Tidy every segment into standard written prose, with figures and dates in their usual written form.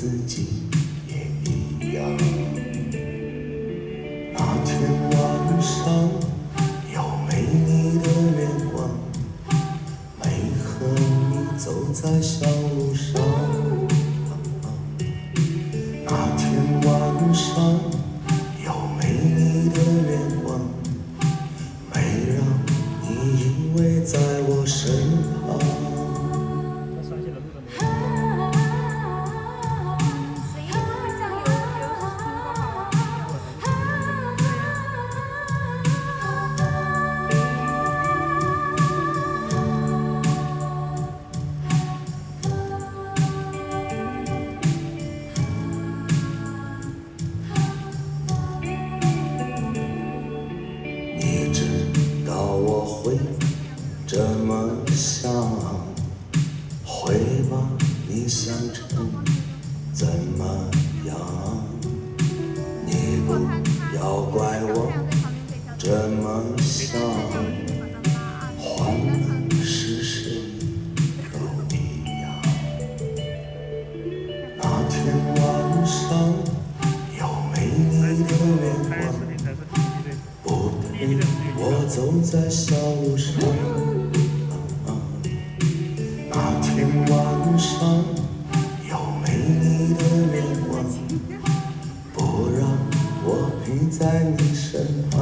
自己也一样。那天晚上有没你的月光，没和你走在小路上。那天晚上有没你的月光，没让你依偎在我身旁。你知道我会这么想，会把你想成怎么样？你不要怪我这么想，换了是谁都一样。那天晚上有没你的月光，不陪我走在小路上。那天晚上有没你的月光，不让我陪在你身旁。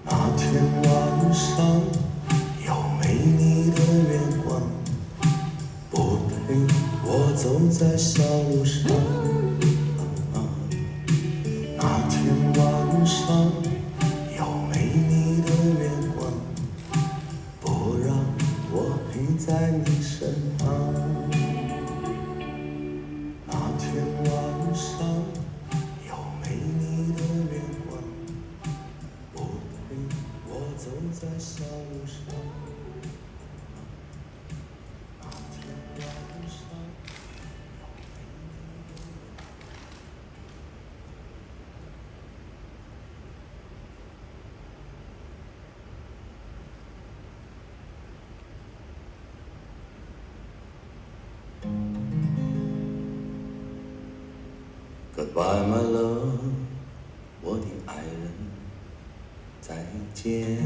那天晚上有没你的月光，不陪我走在小路上。那天晚上有没你的月光，不让我陪在你身旁。那天晚上有没你的月光，不陪我走在小路上。那天晚上Goodbye, my love， 我的爱人，再见。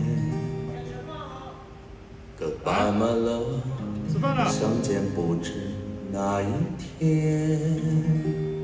Goodbye, my love， 相见不知哪一天。